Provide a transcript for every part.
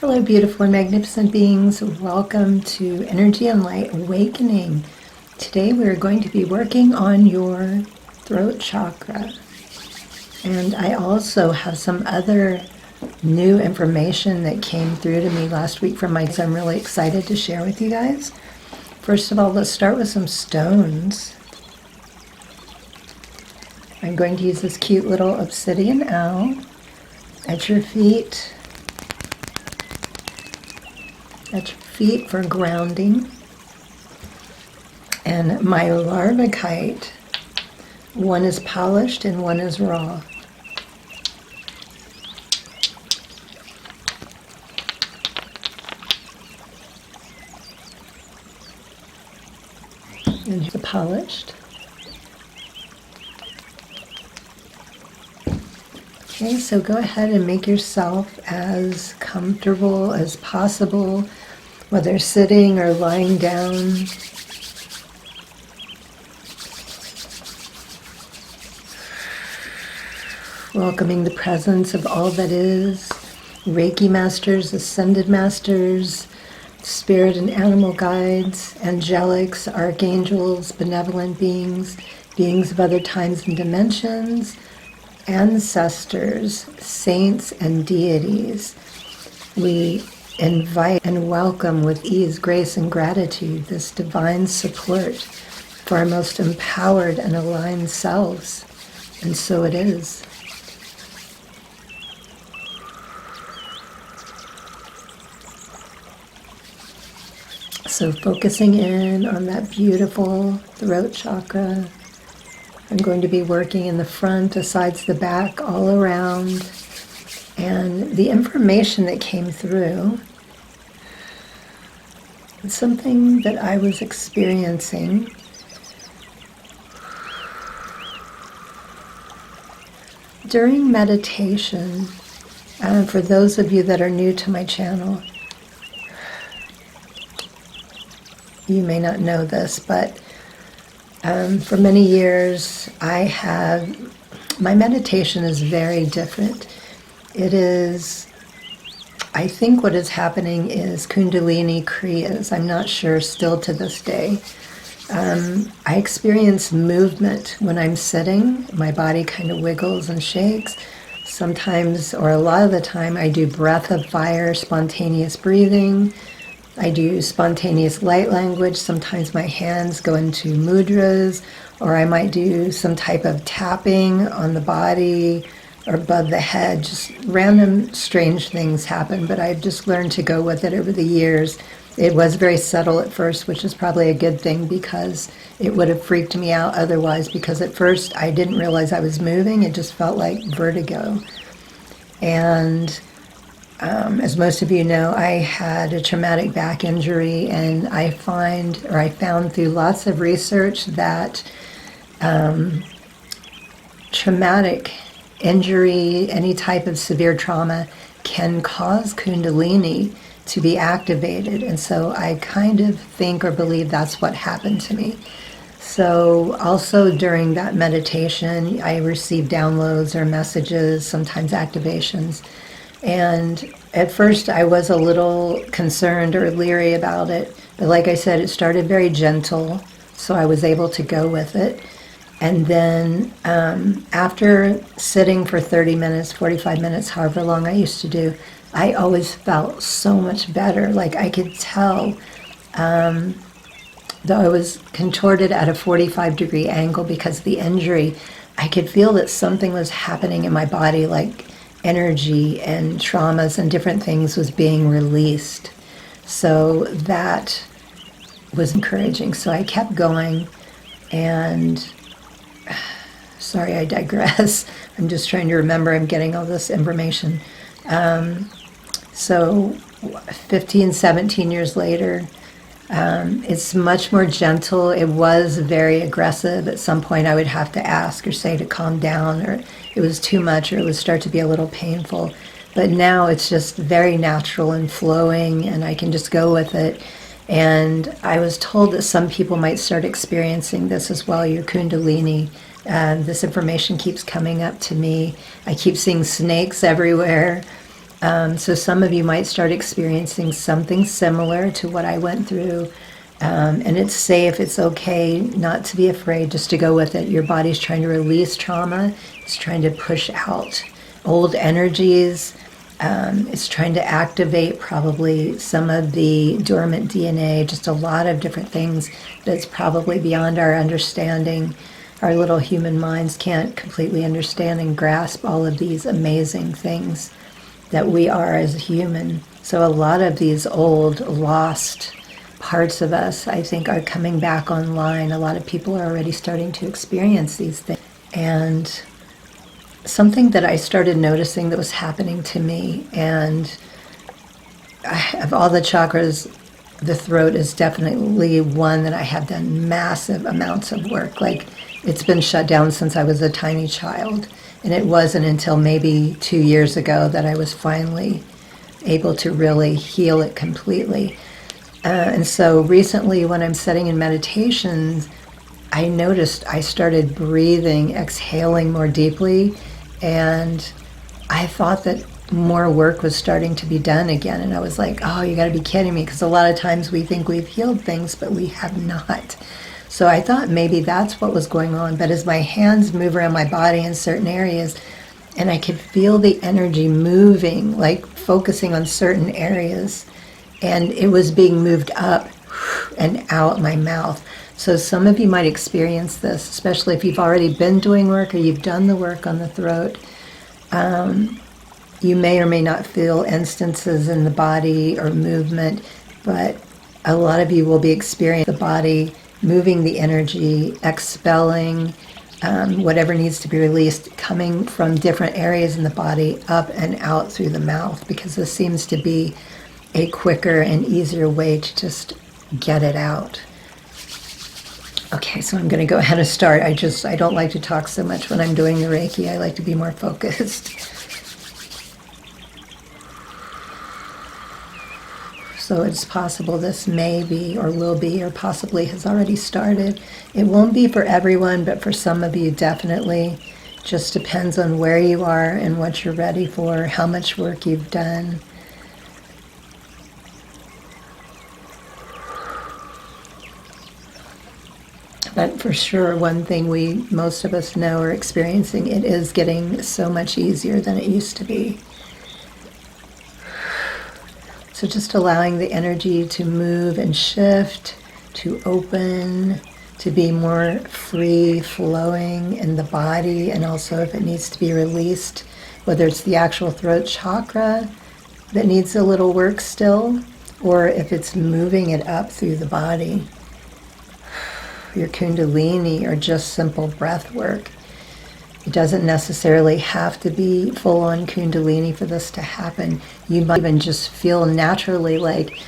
Hello, beautiful and magnificent beings. Welcome to Energy and Light Awakening. Today we're going to be working on your throat chakra. And I also have some other new information that came through to me last week from my... I'm really excited to share with you guys. First of all, let's start with some stones. I'm going to use this cute little obsidian owl at your feet. At your feet for grounding. And my larvakite, one is polished and one is raw. And the polished. Okay, so go ahead and make yourself as comfortable as possible, whether sitting or lying down. Welcoming the presence of all that is, Reiki masters, ascended masters, spirit and animal guides, angelics, archangels, benevolent beings, beings of other times and dimensions, ancestors, saints, and deities. We invite and welcome with ease, grace, and gratitude this divine support for our most empowered and aligned selves. And so it is. So focusing in on that beautiful throat chakra. I'm going to be working in the front, the sides, the back, all around. And the information that came through is something that I was experiencing. During meditation, for those of you that are new to my channel, you may not know this, but for many years, my meditation is very different. It is, I think what is happening is Kundalini Kriyas. I'm not sure still to this day. I experience movement when I'm sitting. My body kind of wiggles and shakes. Sometimes, or a lot of the time, I do breath of fire, spontaneous breathing. I do spontaneous light language. Sometimes my hands go into mudras, or I might do some type of tapping on the body or above the head. Just random strange things happen, but I've just learned to go with it over the years. It was very subtle at first, which is probably a good thing because it would have freaked me out otherwise, because at first I didn't realize I was moving. It just felt like vertigo. And as most of you know, I had a traumatic back injury, and I found through lots of research that traumatic injury, any type of severe trauma, can cause Kundalini to be activated. And so I kind of think or believe that's what happened to me. So also during that meditation, I received downloads or messages, sometimes activations. And at first I was a little concerned or leery about it. But like I said, it started very gentle, so I was able to go with it. And then after sitting for 30 minutes, 45 minutes, however long I used to do, I always felt so much better. Like I could tell, though I was contorted at a 45-degree angle because of the injury, I could feel that something was happening in my body, like energy and traumas and different things was being released. So that was encouraging. So I kept going, and sorry, I digress. I'm just trying to remember. I'm getting all this information. So 15, 17 years later, it's much more gentle. It was very aggressive. At some point I would have to ask or say to calm down, or it was too much, or it would start to be a little painful. But now it's just very natural and flowing, and I can just go with it. And I was told that some people might start experiencing this as well, your Kundalini. This information keeps coming up to me. I keep seeing snakes everywhere. So some of you might start experiencing something similar to what I went through. And it's safe, it's okay not to be afraid, just to go with it. Your body's trying to release trauma. It's trying to push out old energies. It's trying to activate probably some of the dormant DNA, just a lot of different things that's probably beyond our understanding. Our little human minds can't completely understand and grasp all of these amazing things that we are as a human. So a lot of these old, lost parts of us, I think, are coming back online. A lot of people are already starting to experience these things. And something that I started noticing that was happening to me, and of all the chakras, the throat is definitely one that I have done massive amounts of work. Like, it's been shut down since I was a tiny child. And it wasn't until maybe 2 years ago that I was finally able to really heal it completely. And so recently when I'm sitting in meditations, I noticed I started breathing, exhaling more deeply, and I thought that more work was starting to be done again. And I was like, oh, you got to be kidding me, because a lot of times we think we've healed things, but we have not. So I thought maybe that's what was going on. But as my hands move around my body in certain areas, and I could feel the energy moving, like focusing on certain areas, and it was being moved up and out my mouth. So some of you might experience this, especially if you've already been doing work or you've done the work on the throat. You may or may not feel instances in the body or movement, but a lot of you will be experiencing the body moving the energy, expelling whatever needs to be released, coming from different areas in the body up and out through the mouth, because this seems to be a quicker and easier way to just get it out. Okay, so I'm going to go ahead and start. I don't like to talk so much when I'm doing the Reiki. I like to be more focused. So it's possible this may be or will be or possibly has already started. It won't be for everyone, but for some of you definitely. Just depends on where you are and what you're ready for, how much work you've done. But for sure, one thing most of us know or experiencing, it is getting so much easier than it used to be. So just allowing the energy to move and shift, to open, to be more free flowing in the body, and also if it needs to be released, whether it's the actual throat chakra that needs a little work still, or if it's moving it up through the body. Your Kundalini, or just simple breath work. It doesn't necessarily have to be full-on Kundalini for this to happen. You might even just feel naturally like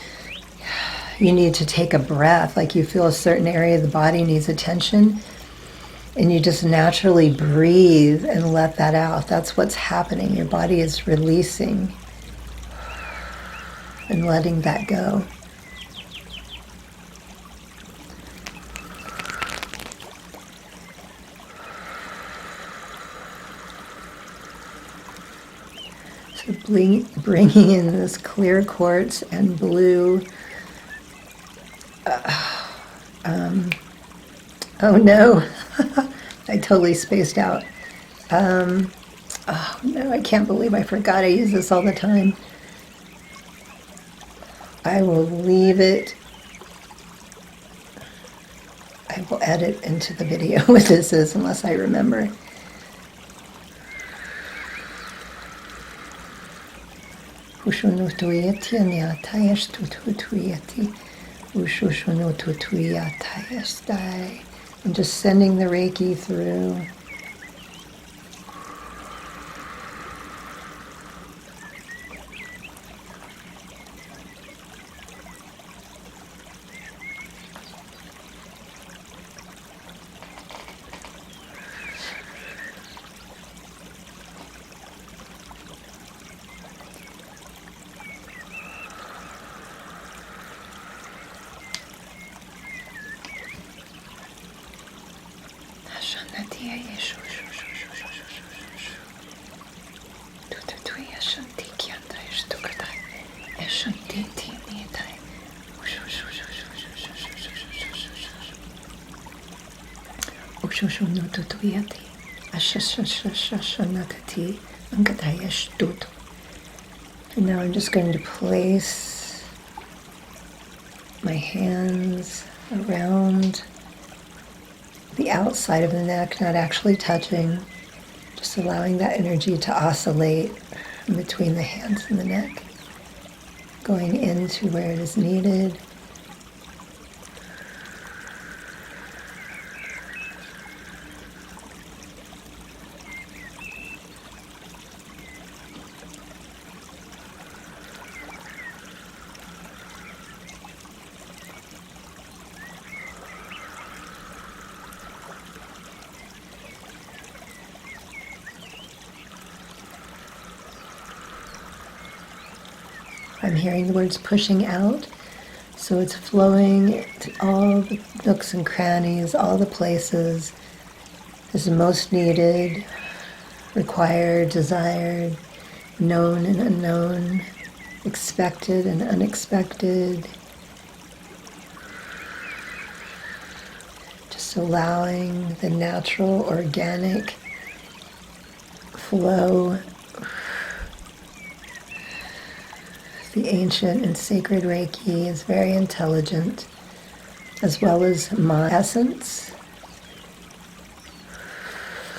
you need to take a breath, like you feel a certain area of the body needs attention, and you just naturally breathe and let that out. That's what's happening. Your body is releasing and letting that go. Bringing in this clear quartz and blue. Oh no, I totally spaced out. Oh no, I can't believe I forgot I use this all the time. I will leave it. I will edit into the video what this is unless I remember. And just sending the Reiki through. And now I'm just going to place my hands around the outside of the neck, not actually touching, just allowing that energy to oscillate in between the hands and the neck, going into where it is needed. I'm hearing the words pushing out, so it's flowing to all the nooks and crannies, all the places is most needed, required, desired, known and unknown, expected and unexpected. Just allowing the natural, organic flow. The ancient and sacred Reiki is very intelligent, as well as my essence,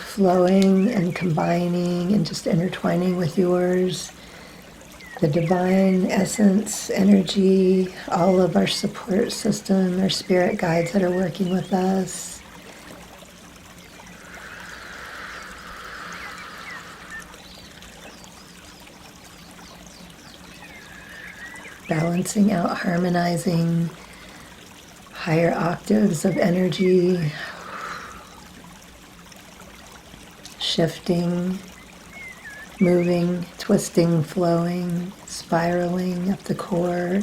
flowing and combining and just intertwining with yours. The divine essence, energy, all of our support system, our spirit guides that are working with us. Balancing out, harmonizing higher octaves of energy, shifting, moving, twisting, flowing, spiraling up the core.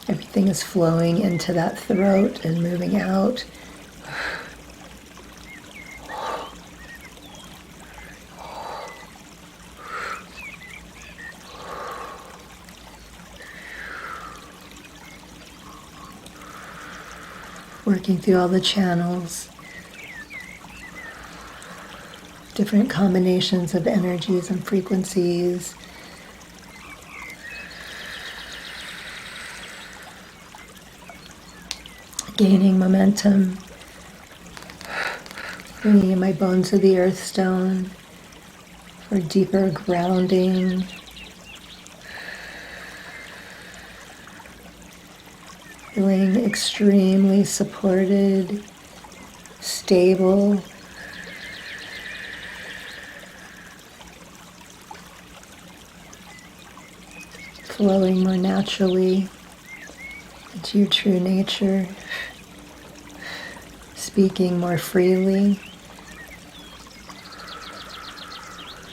Everything is flowing into that throat and moving out. Working through all the channels, different combinations of energies and frequencies. Gaining momentum, bringing in my bones to the earth stone for deeper grounding. Feeling extremely supported, stable, flowing more naturally into your true nature, speaking more freely,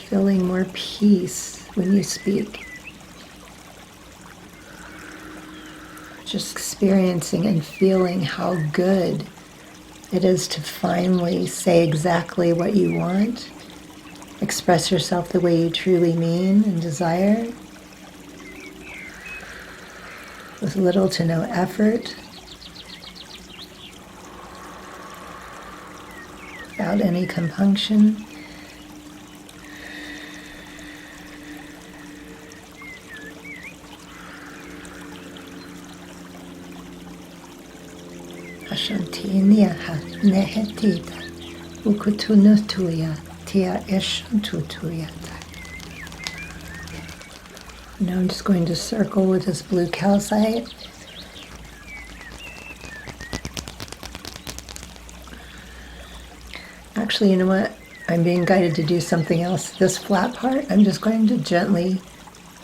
feeling more peace when you speak. Just experiencing and feeling how good it is to finally say exactly what you want, express yourself the way you truly mean and desire, with little to no effort, without any compunction. Ashantinia nehetita ukutunutuya tia eshuntutuyata. Now I'm just going to circle with this blue calcite. Actually, you know what? I'm being guided to do something else. This flat part, I'm just going to gently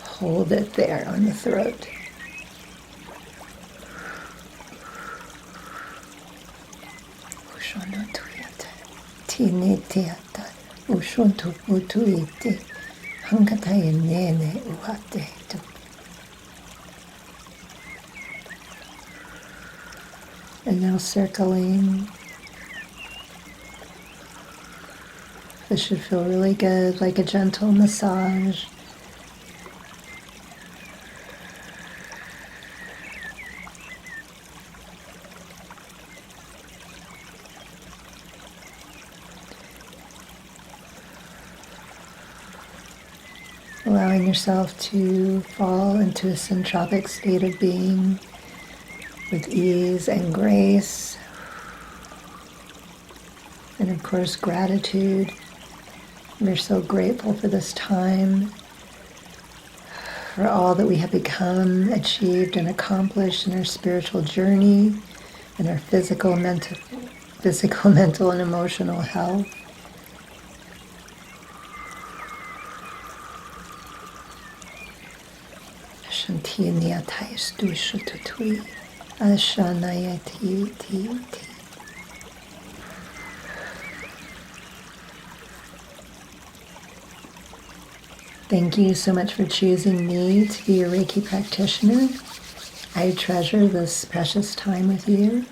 hold it there on the throat. Tinetiata ushuntu utuiti hankataye nene uate tu. And now circling, This should feel really good, like a gentle massage. Allowing yourself to fall into a centropic state of being with ease and grace. And of course, gratitude. We're so grateful for this time, for all that we have become, achieved, and accomplished in our spiritual journey, in our physical, mental, and emotional health. Thank you so much for choosing me to be your Reiki practitioner. I treasure this precious time with you.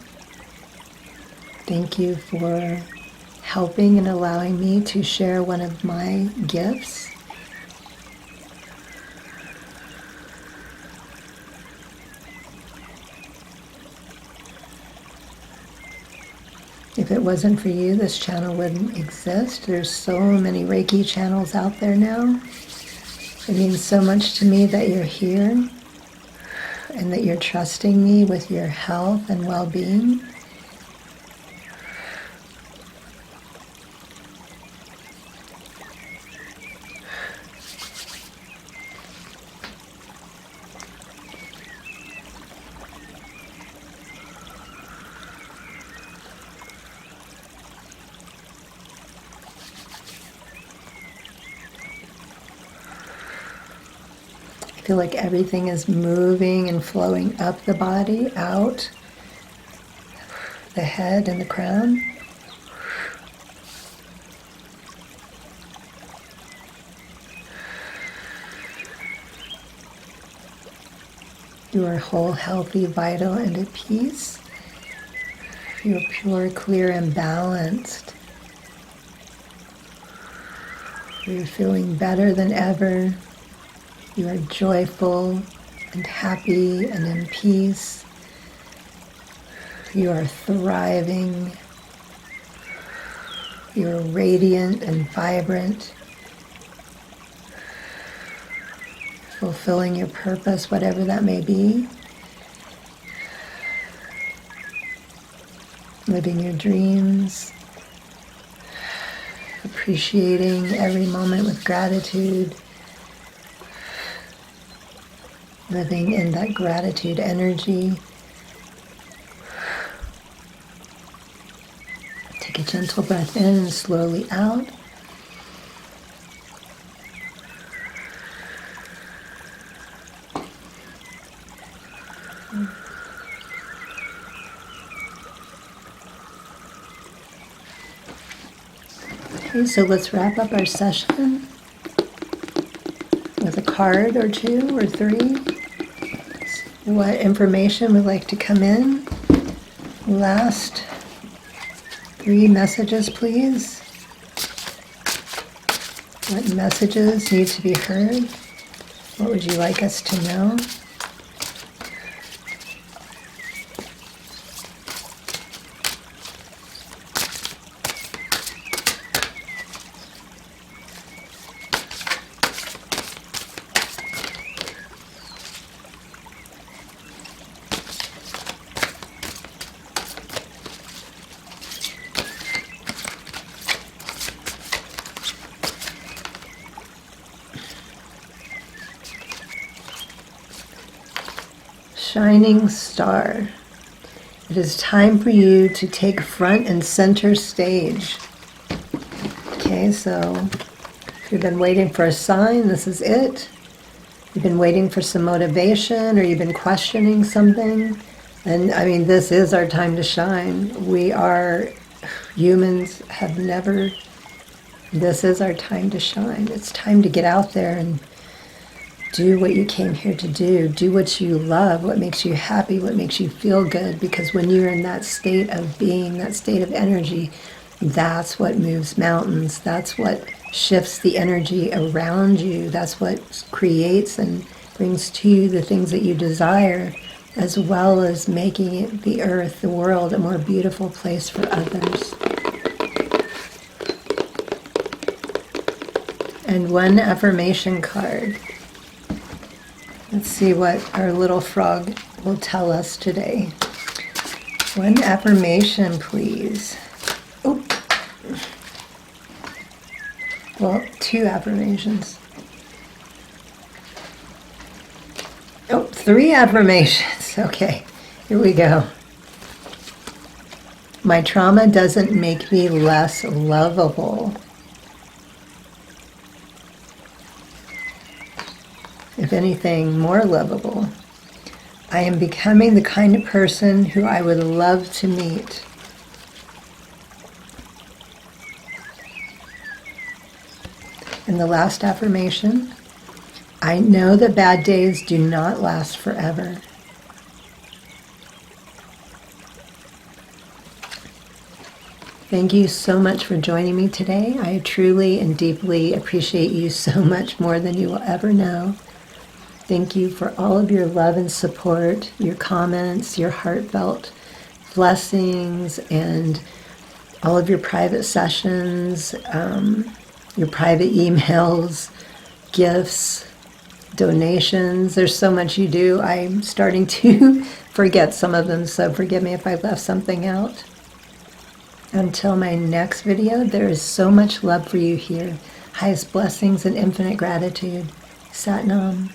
Thank you for helping and allowing me to share one of my gifts. If it wasn't for you, this channel wouldn't exist. There's so many Reiki channels out there now. It means so much to me that you're here and that you're trusting me with your health and well-being. I feel like everything is moving and flowing up the body, out the head and the crown. You are whole, healthy, vital, and at peace. You are pure, clear, and balanced. You're feeling better than ever. You are joyful and happy and in peace. You are thriving. You are radiant and vibrant, fulfilling your purpose, whatever that may be. Living your dreams, appreciating every moment with gratitude. Living in that gratitude energy. Take a gentle breath in and slowly out. Okay, so let's wrap up our session with a card or two or three. What information would like to come in? Last 3 messages, please. What messages need to be heard? What would you like us to know? Shining star. It is time for you to take front and center stage. Okay, so if you've been waiting for a sign, this is it. You've been waiting for some motivation, or you've been questioning something, and I mean, this is our time to shine. Humans have never, this is our time to shine. It's time to get out there and do what you came here to do. Do what you love, what makes you happy, what makes you feel good. Because when you're in that state of being, that state of energy, That's what moves mountains. That's what shifts the energy around you. That's what creates and brings to you the things that you desire, as well as making it, the earth, the world, a more beautiful place for others. And one affirmation card. Let's see what our little frog will tell us today. One affirmation, please. Oh. Well, two affirmations. Oh, three affirmations. Okay, here we go. My trauma doesn't make me less lovable. If anything, more lovable. I am becoming the kind of person who I would love to meet. And the last affirmation, I know that bad days do not last forever. Thank you so much for joining me today. I truly and deeply appreciate you so much more than you will ever know. Thank you for all of your love and support, your comments, your heartfelt blessings, and all of your private sessions, your private emails, gifts, donations. There's so much you do. I'm starting to forget some of them, so forgive me if I left something out. Until my next video, there is so much love for you here. Highest blessings and infinite gratitude. Sat Nam.